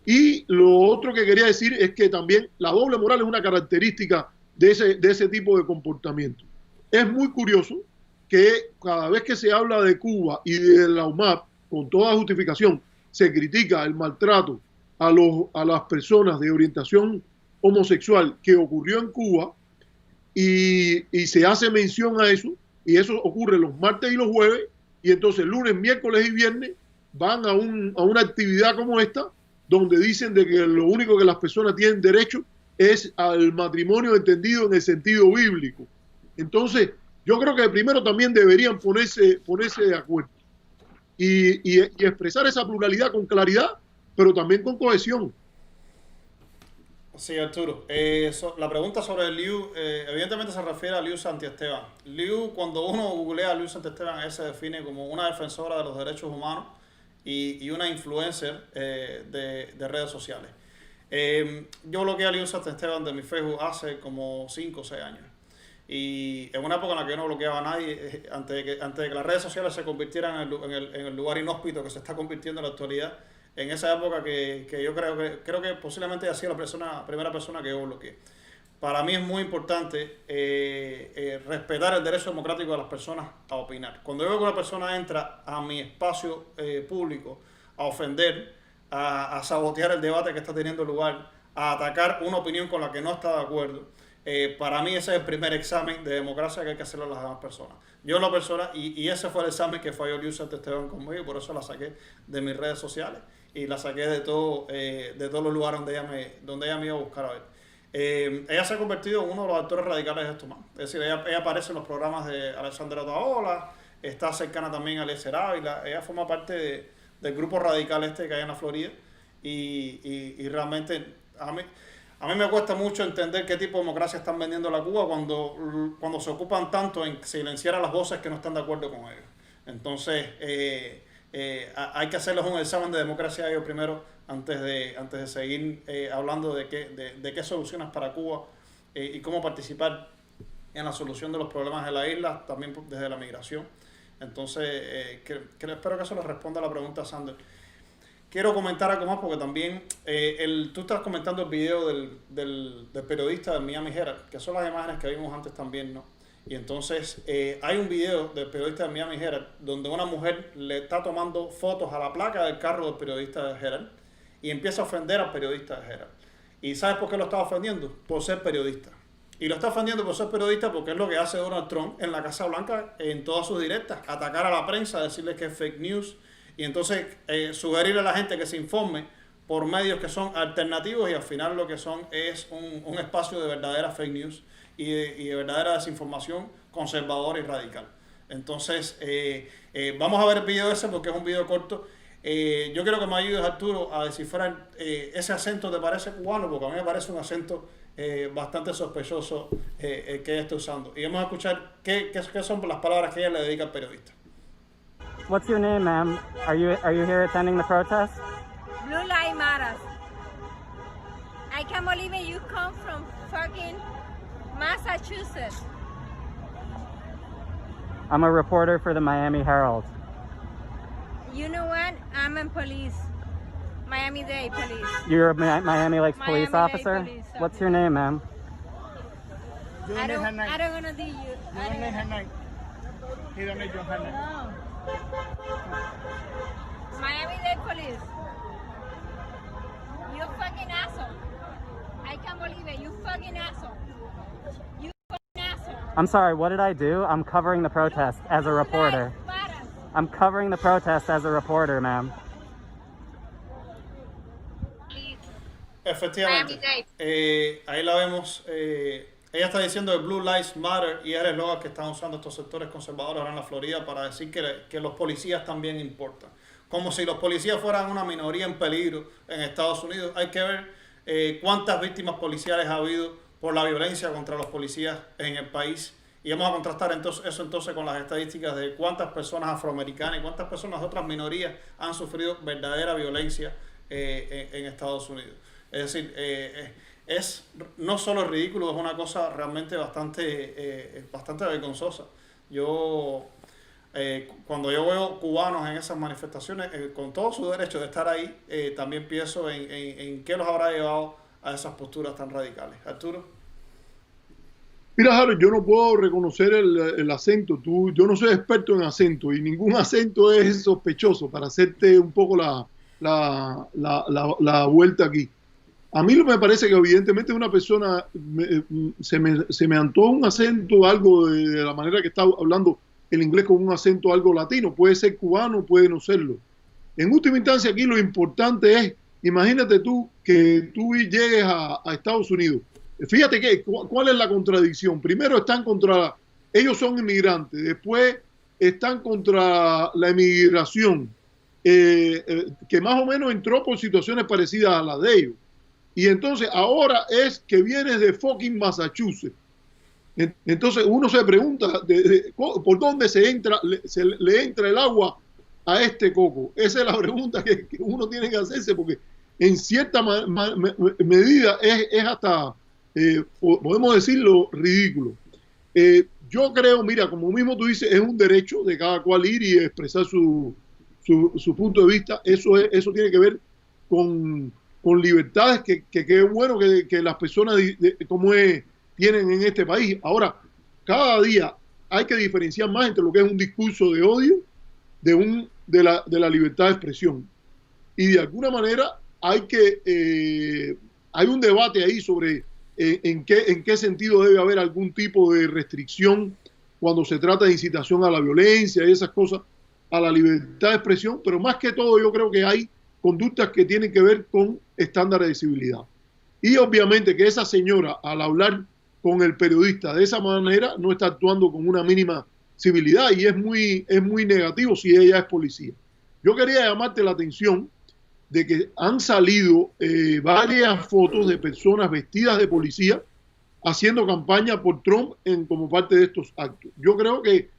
Y lo otro que quería decir es que también la doble moral es una característica de ese tipo de comportamiento. Es muy curioso que cada vez que se habla de Cuba y de la UMAP, con toda justificación, se critica el maltrato a las personas de orientación homosexual que ocurrió en Cuba y se hace mención a eso, y eso ocurre los martes y los jueves, y entonces lunes, miércoles y viernes van a una actividad como esta, donde dicen de que lo único que las personas tienen derecho es al matrimonio entendido en el sentido bíblico. Entonces, yo creo que primero también deberían ponerse de acuerdo y expresar esa pluralidad con claridad, pero también con cohesión. Sí, Arturo. La pregunta sobre el Liu, evidentemente se refiere a Liu Santiesteban. Liu, cuando uno googlea a Liu Santiesteban, él se define como una defensora de los derechos humanos y una influencer de redes sociales. Yo bloqueé a Liu Santiesteban de mi Facebook hace como 5 o 6 años. Y en una época en la que yo no bloqueaba a nadie, antes de que las redes sociales se convirtieran en el lugar inhóspito que se está convirtiendo en la actualidad, en esa época que yo creo que posiblemente haya sido la primera persona que yo bloqueé. Para mí es muy importante respetar el derecho democrático de las personas a opinar. Cuando yo veo que una persona entra a mi espacio público a ofender, a sabotear el debate que está teniendo lugar, a atacar una opinión con la que no está de acuerdo, para mí ese es el primer examen de democracia que hay que hacerle a las demás personas. Yo en la persona, y ese fue el examen que falló Liu Santiesteban conmigo, y por eso la saqué de mis redes sociales y la saqué de todos los lugares donde ella me iba a buscar a ver. Ella se ha convertido en uno de los actores radicales de esto más. Es decir, ella aparece en los programas de Alexandra Otaola, está cercana también a Eliezer Ávila, ella forma parte del grupo radical que hay en la Florida, y realmente a mí me cuesta mucho entender qué tipo de democracia están vendiendo a la Cuba cuando se ocupan tanto en silenciar a las voces que no están de acuerdo con ellos. Entonces, hay que hacerles un examen de democracia a ellos primero antes de seguir hablando de qué soluciones para Cuba y cómo participar en la solución de los problemas de la isla, también desde la migración. Entonces, espero que eso le responda a la pregunta a Sander. Quiero comentar algo más porque también tú estás comentando el video del periodista del Miami Herald, que son las imágenes que vimos antes también, ¿no? Y entonces hay un video del periodista del Miami Herald donde una mujer le está tomando fotos a la placa del carro del periodista del Herald y empieza a ofender al periodista del Herald. ¿Y sabes por qué lo está ofendiendo? Por ser periodista. Y lo está ofendiendo por ser periodista porque es lo que hace Donald Trump en la Casa Blanca en todas sus directas, atacar a la prensa, decirle que es fake news. Y entonces sugerirle a la gente que se informe por medios que son alternativos y al final lo que son es un espacio de verdadera fake news y de verdadera desinformación conservadora y radical. Entonces, vamos a ver el video ese porque es un video corto. Yo quiero que me ayudes, Arturo, a descifrar ese acento. ¿Te parece cubano? Porque a mí me parece un acento bastante sospechoso que ella está usando. Y vamos a escuchar qué son las palabras que ella le dedica al periodista. What's your name, ma'am? Are you here attending the protest? Blue Lives Matter. I can't believe it. You come from fucking Massachusetts. I'm a reporter for the Miami Herald. You know what? I'm in police. Miami-Dade police. You're a Miami Lakes police officer? Police officer. What's your name, ma'am? I don't wanna do you. No. Miami-Dade police. You fucking asshole. I can't believe it. You fucking asshole. You fucking asshole. I'm sorry, what did I do? I'm covering the protest as a reporter. I'm covering the protest as a reporter, ma'am. Efectivamente. Ahí la vemos ella está diciendo que Blue Lives Matter y es el eslogan que están usando estos sectores conservadores ahora en la Florida para decir que los policías también importan. Como si los policías fueran una minoría en peligro en Estados Unidos. Hay que ver cuántas víctimas policiales ha habido por la violencia contra los policías en el país. Y vamos a contrastar entonces con las estadísticas de cuántas personas afroamericanas y cuántas personas de otras minorías han sufrido verdadera violencia en Estados Unidos. Es decir, es no solo ridículo, es una cosa realmente bastante vergonzosa. Cuando yo veo cubanos en esas manifestaciones, con todo su derecho de estar ahí, también pienso en qué los habrá llevado a esas posturas tan radicales. Arturo. Mira, Harold, yo no puedo reconocer el acento. Yo no soy experto en acento y ningún acento es sospechoso, para hacerte un poco la vuelta aquí. A mí me parece que evidentemente una persona, se me antoja un acento, algo de la manera que está hablando el inglés con un acento algo latino. Puede ser cubano, puede no serlo. En última instancia aquí lo importante es, imagínate tú que tú llegues a Estados Unidos. Fíjate cuál es la contradicción. Primero ellos son inmigrantes, después están contra la emigración, que más o menos entró por situaciones parecidas a las de ellos. Y entonces ahora es que vienes de fucking Massachusetts. Entonces uno se pregunta por dónde le entra el agua a este coco. Esa es la pregunta que uno tiene que hacerse, porque en cierta medida es hasta, podemos decirlo, ridículo. Yo creo, mira, como mismo tú dices, es un derecho de cada cual ir y expresar su punto de vista. Eso tiene que ver con libertades que es bueno que las personas tienen en este país. Ahora, cada día hay que diferenciar más entre lo que es un discurso de odio de la libertad de expresión. Y de alguna manera hay un debate ahí sobre en qué sentido debe haber algún tipo de restricción cuando se trata de incitación a la violencia y esas cosas, a la libertad de expresión, pero más que todo yo creo que hay conductas que tienen que ver con estándares de civilidad. Y obviamente que esa señora, al hablar con el periodista de esa manera, no está actuando con una mínima civilidad, y es muy negativo si ella es policía. Yo quería llamarte la atención de que han salido varias fotos de personas vestidas de policía haciendo campaña por Trump como parte de estos actos. Yo creo que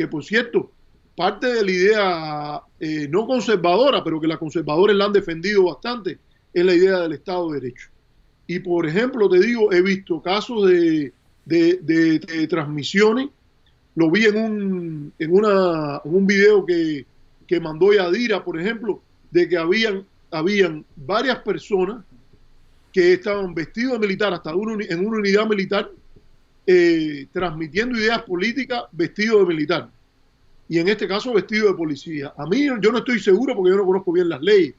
por cierto, parte de la idea no conservadora, pero que las conservadores la han defendido bastante, es la idea del Estado de Derecho. Y por ejemplo, te digo, he visto casos de transmisiones. Lo vi en un video que mandó Yadira, por ejemplo, de que habían varias personas que estaban vestidos de militar, hasta en una unidad militar, transmitiendo ideas políticas vestidos de militar. Y en este caso vestido de policía. A mí, yo no estoy seguro porque yo no conozco bien las leyes,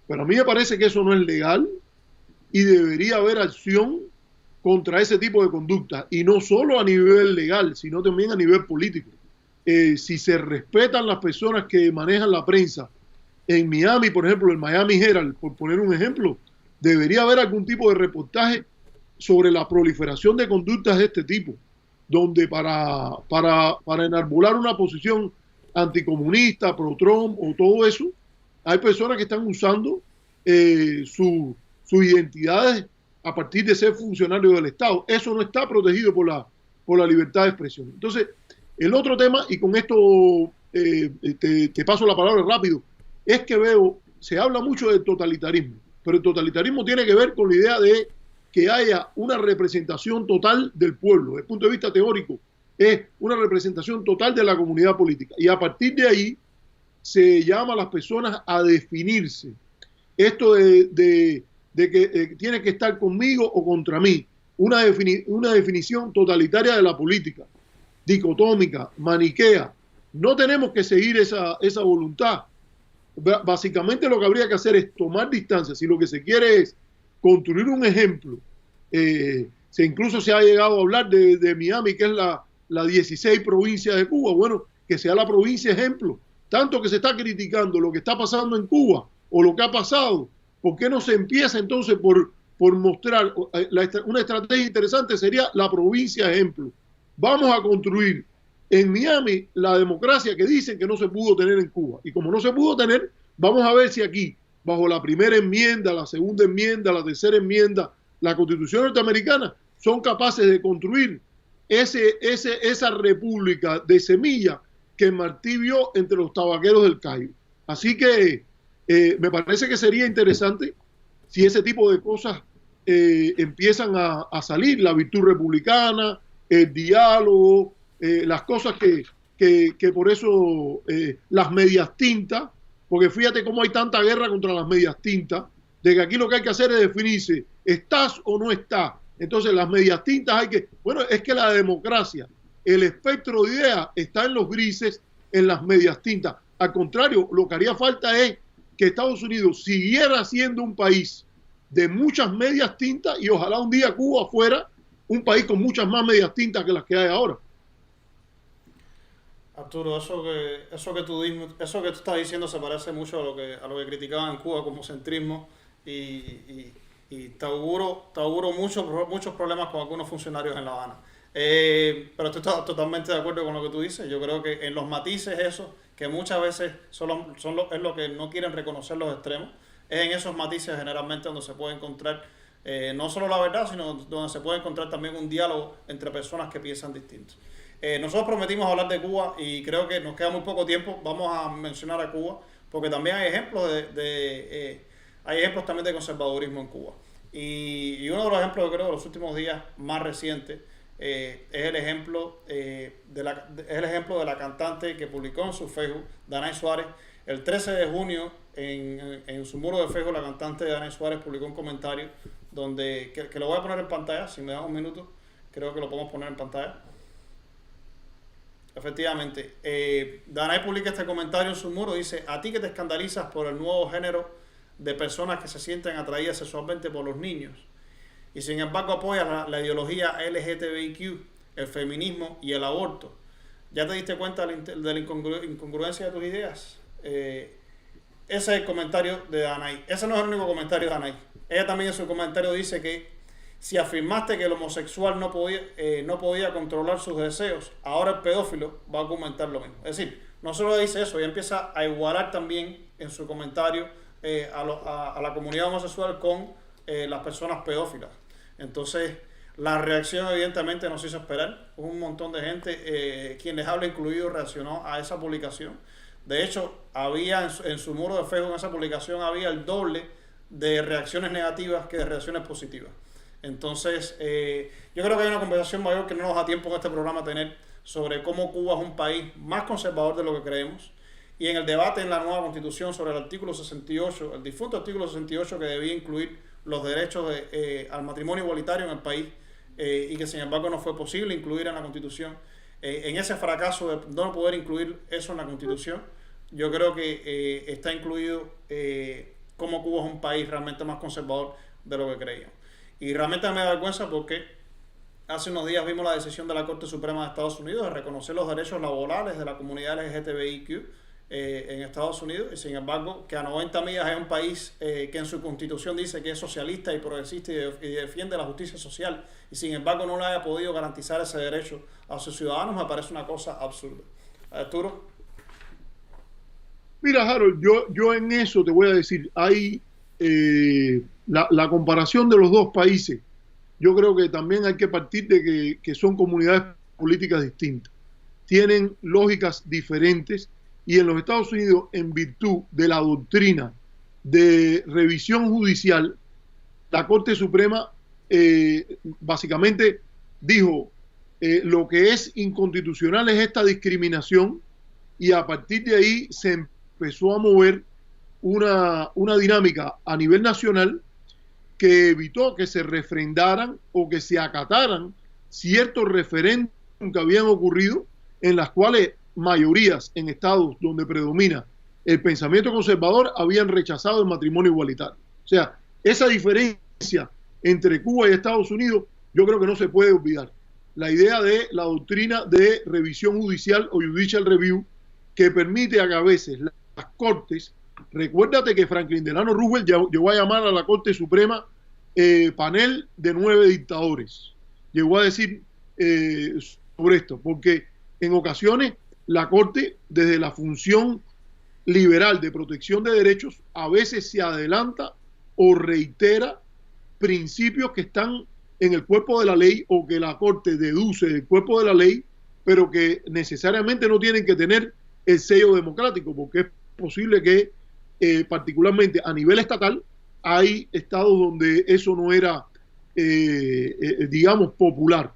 pero a mí me parece que eso no es legal y debería haber acción contra ese tipo de conducta, y no solo a nivel legal, sino también a nivel político. Si se respetan las personas que manejan la prensa en Miami, por ejemplo, el Miami Herald, por poner un ejemplo, debería haber algún tipo de reportaje sobre la proliferación de conductas de este tipo, donde para enarbolar una posición anticomunista, pro-Trump o todo eso, hay personas que están usando sus identidades a partir de ser funcionarios del Estado. Eso no está protegido por la libertad de expresión. Entonces, el otro tema, y con esto te paso la palabra rápido, es que se habla mucho del totalitarismo, pero el totalitarismo tiene que ver con la idea de que haya una representación total del pueblo. Desde el punto de vista teórico, es una representación total de la comunidad política. Y a partir de ahí, se llama a las personas a definirse. Esto de que tiene que estar conmigo o contra mí. Una definición totalitaria de la política, dicotómica, maniquea. No tenemos que seguir esa voluntad. Básicamente lo que habría que hacer es tomar distancia. Si lo que se quiere es construir un ejemplo, incluso se ha llegado a hablar de Miami, que es la 16 provincia de Cuba. Bueno, que sea la provincia ejemplo. Tanto que se está criticando lo que está pasando en Cuba o lo que ha pasado, ¿por qué no se empieza entonces por por mostrar, una estrategia interesante sería la provincia ejemplo. Vamos a construir en Miami la democracia que dicen que no se pudo tener en Cuba. Y como no se pudo tener, vamos a ver si aquí, bajo la primera enmienda, la segunda enmienda, la tercera enmienda, la Constitución norteamericana, son capaces de construir esa república de semilla que Martí vio entre los tabaqueros del Cairo. Así que me parece que sería interesante si ese tipo de cosas empiezan a salir, la virtud republicana, el diálogo, las cosas que por eso las medias tintas, porque fíjate cómo hay tanta guerra contra las medias tintas, de que aquí lo que hay que hacer es definirse, ¿estás o no estás? Entonces las medias tintas hay que, bueno, es que la democracia, el espectro de ideas está en los grises, en las medias tintas. Al contrario, lo que haría falta es que Estados Unidos siguiera siendo un país de muchas medias tintas y ojalá un día Cuba fuera un país con muchas más medias tintas que las que hay ahora. Arturo, eso que tú estás diciendo se parece mucho a lo que criticaban en Cuba como centrismo y te auguro muchos problemas con algunos funcionarios en La Habana. Pero estoy totalmente de acuerdo con lo que tú dices. Yo creo que en los matices eso, que muchas veces es lo que no quieren reconocer los extremos, es en esos matices generalmente donde se puede encontrar no solo la verdad, sino donde se puede encontrar también un diálogo entre personas que piensan distintos. Nosotros prometimos hablar de Cuba y creo que nos queda muy poco tiempo. Vamos a mencionar a Cuba porque también hay ejemplos hay ejemplos también de conservadurismo en Cuba. Y uno de los ejemplos, creo, de los últimos días más recientes es el ejemplo de la cantante que publicó en su Facebook, Danay Suárez. El 13 de junio, en su muro de Facebook, la cantante Danay Suárez publicó un comentario donde, que lo voy a poner en pantalla, si me das un minuto, creo que lo podemos poner en pantalla. Efectivamente, Danay publica este comentario en su muro, dice: a ti que te escandalizas por el nuevo género de personas que se sienten atraídas sexualmente por los niños y sin embargo apoyas la ideología LGTBIQ, el feminismo y el aborto, ¿ya te diste cuenta de la incongruencia de tus ideas? Ese es el comentario de Danay. Ese no es el único comentario de Danay. Ella también en su comentario dice que si afirmaste que el homosexual no podía controlar sus deseos, ahora el pedófilo va a argumentar lo mismo. Es decir, no solo dice eso, ella empieza a igualar también en su comentario a la comunidad homosexual con las personas pedófilas. Entonces, la reacción evidentemente nos hizo esperar. Un montón de gente, quien les habla incluido, reaccionó a esa publicación. De hecho, había en su muro de Facebook, en esa publicación, había el doble de reacciones negativas que de reacciones positivas. Entonces, yo creo que hay una conversación mayor que no nos da tiempo en este programa a tener sobre cómo Cuba es un país más conservador de lo que creemos. Y en el debate en la nueva Constitución sobre el artículo 68, el difunto artículo 68 que debía incluir los derechos al matrimonio igualitario en el país y que sin embargo no fue posible incluir en la Constitución. En ese fracaso de no poder incluir eso en la Constitución, yo creo que está incluido cómo Cuba es un país realmente más conservador de lo que creíamos. Y realmente me da vergüenza porque hace unos días vimos la decisión de la Corte Suprema de Estados Unidos de reconocer los derechos laborales de la comunidad LGTBIQ en Estados Unidos, y sin embargo que a 90 millas es un país que en su constitución dice que es socialista y progresista y defiende la justicia social, y sin embargo no le haya podido garantizar ese derecho a sus ciudadanos, me parece una cosa absurda. Arturo. Mira, Harold, yo en eso te voy a decir, hay la comparación de los dos países, yo creo que también hay que partir de que son comunidades políticas distintas, tienen lógicas diferentes, y en los Estados Unidos, en virtud de la doctrina de revisión judicial, la Corte Suprema básicamente dijo lo que es inconstitucional es esta discriminación, y a partir de ahí se empezó a mover una dinámica a nivel nacional que evitó que se refrendaran o que se acataran ciertos referéndums que habían ocurrido, en las cuales mayorías en estados donde predomina el pensamiento conservador habían rechazado el matrimonio igualitario. O sea, esa diferencia entre Cuba y Estados Unidos yo creo que no se puede olvidar. La idea de la doctrina de revisión judicial o judicial review, que permite a que a veces las cortes, recuérdate que Franklin Delano Roosevelt llegó a llamar a la Corte Suprema panel de 9 dictadores. Llegó a decir sobre esto, porque en ocasiones la Corte, desde la función liberal de protección de derechos, a veces se adelanta o reitera principios que están en el cuerpo de la ley o que la Corte deduce del cuerpo de la ley, pero que necesariamente no tienen que tener el sello democrático, porque es posible que particularmente a nivel estatal hay estados donde eso no era digamos popular.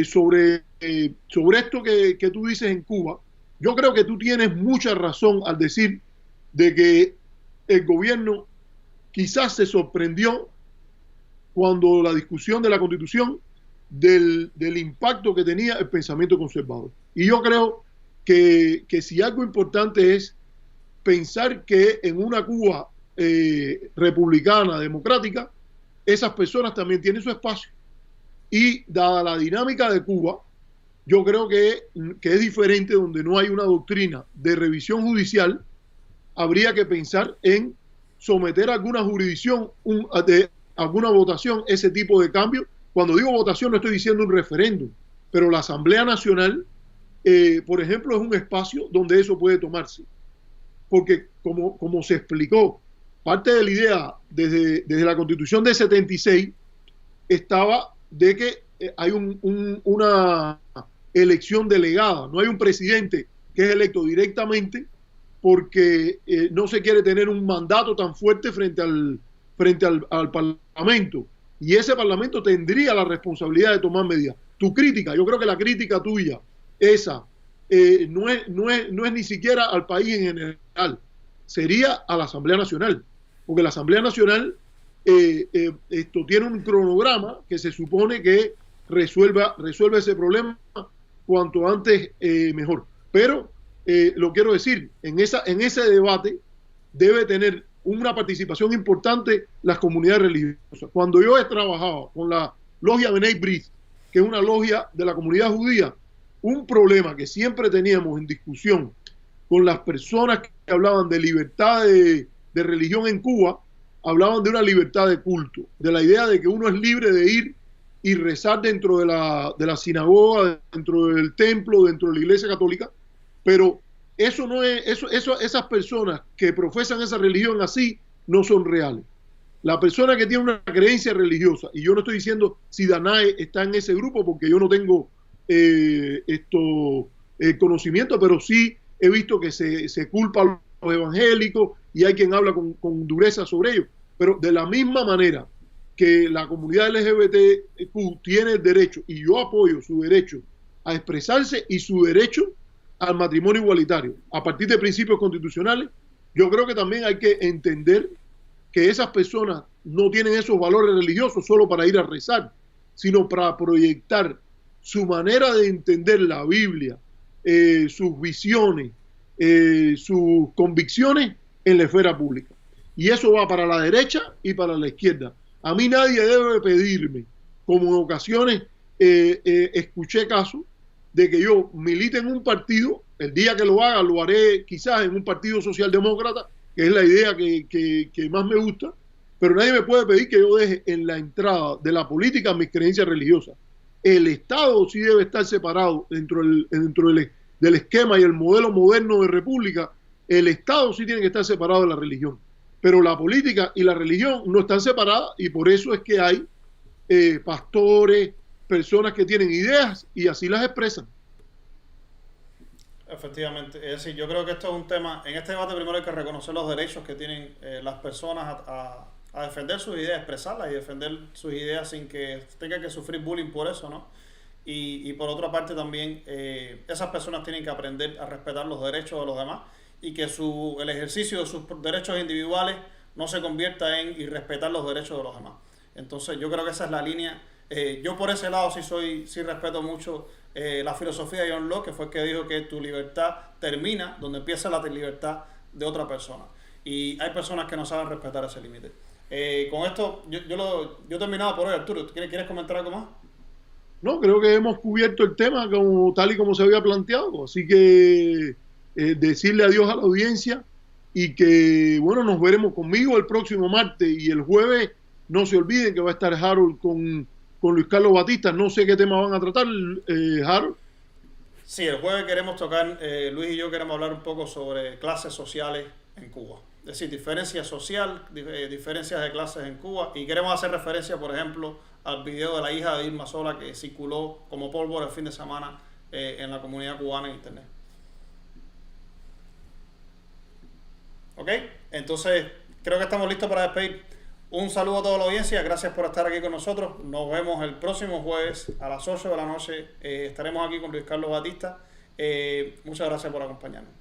Sobre esto que tú dices en Cuba, yo creo que tú tienes mucha razón al decir de que el gobierno quizás se sorprendió cuando la discusión de la Constitución del impacto que tenía el pensamiento conservador. Y yo creo que si algo importante es pensar que en una Cuba republicana, democrática, esas personas también tienen su espacio. Y dada la dinámica de Cuba, yo creo que es diferente, donde no hay una doctrina de revisión judicial, habría que pensar en someter a alguna jurisdicción, alguna votación, ese tipo de cambio. Cuando digo votación no estoy diciendo un referéndum, pero la Asamblea Nacional, por ejemplo, es un espacio donde eso puede tomarse. Porque como se explicó, parte de la idea desde la Constitución de 76 estaba de que hay una elección delegada, no hay un presidente que es electo directamente, porque no se quiere tener un mandato tan fuerte frente al Parlamento, y ese Parlamento tendría la responsabilidad de tomar medidas. Tu crítica, yo creo que la crítica tuya, esa, no es ni siquiera al país en general, sería a la Asamblea Nacional, porque la Asamblea Nacional esto tiene un cronograma que se supone que resuelve ese problema cuanto antes mejor. Pero lo quiero decir, en ese debate debe tener una participación importante las comunidades religiosas. Cuando yo he trabajado con la logia B'nai B'rith, que es una logia de la comunidad judía, un problema que siempre teníamos en discusión con las personas que hablaban de libertad de religión en Cuba, hablaban de una libertad de culto, de la idea de que uno es libre de ir y rezar dentro de la sinagoga, dentro del templo, dentro de la iglesia católica, pero eso no es, esas personas que profesan esa religión así no son reales. La persona que tiene una creencia religiosa, y yo no estoy diciendo si Danae está en ese grupo porque yo no tengo conocimiento, pero sí he visto que se culpa a los evangélicos y hay quien habla con dureza sobre ellos. Pero de la misma manera que la comunidad LGBTQ tiene el derecho, y yo apoyo su derecho a expresarse y su derecho al matrimonio igualitario a partir de principios constitucionales, yo creo que también hay que entender que esas personas no tienen esos valores religiosos solo para ir a rezar, sino para proyectar su manera de entender la Biblia, sus visiones, sus convicciones en la esfera pública. Y eso va para la derecha y para la izquierda. A mí nadie debe pedirme, como en ocasiones escuché casos, de que yo milite en un partido. El día que lo haga, lo haré quizás en un partido socialdemócrata, que es la idea que más me gusta, pero nadie me puede pedir que yo deje en la entrada de la política mis creencias religiosas. El Estado sí debe estar separado dentro del esquema y el modelo moderno de república. El Estado sí tiene que estar separado de la religión, pero la política y la religión no están separadas, y por eso es que hay pastores, personas que tienen ideas y así las expresan. Efectivamente, es decir, yo creo que esto es un tema, en este debate primero hay que reconocer los derechos que tienen las personas a defender sus ideas, expresarlas y defender sus ideas sin que tengan que sufrir bullying por eso, ¿no? Y por otra parte también esas personas tienen que aprender a respetar los derechos de los demás y que el ejercicio de sus derechos individuales no se convierta en irrespetar los derechos de los demás. Entonces yo creo que esa es la línea. Yo por ese lado sí respeto mucho la filosofía de John Locke, que fue el que dijo que tu libertad termina donde empieza la libertad de otra persona. Y hay personas que no saben respetar ese límite. Con esto, yo terminaba por hoy. Arturo, ¿quieres comentar algo más? No, creo que hemos cubierto el tema tal y como se había planteado. Así que decirle adiós a la audiencia y que, bueno, nos veremos conmigo el próximo martes y el jueves No se olviden que va a estar Harold con Luis Carlos Batista. No sé qué tema van a tratar, Harold. Sí, el jueves queremos tocar, Luis y yo queremos hablar un poco sobre clases sociales en Cuba. Es decir, diferencia social, diferencias de clases en Cuba. Y queremos hacer referencia, por ejemplo, al video de la hija de Irma Sola que circuló como pólvora el fin de semana en la comunidad cubana en internet. ¿Ok? Entonces, creo que estamos listos para despedir. Un saludo a toda la audiencia, gracias por estar aquí con nosotros. Nos vemos el próximo jueves a las 8 de la noche. Estaremos aquí con Luis Carlos Batista. Muchas gracias por acompañarnos.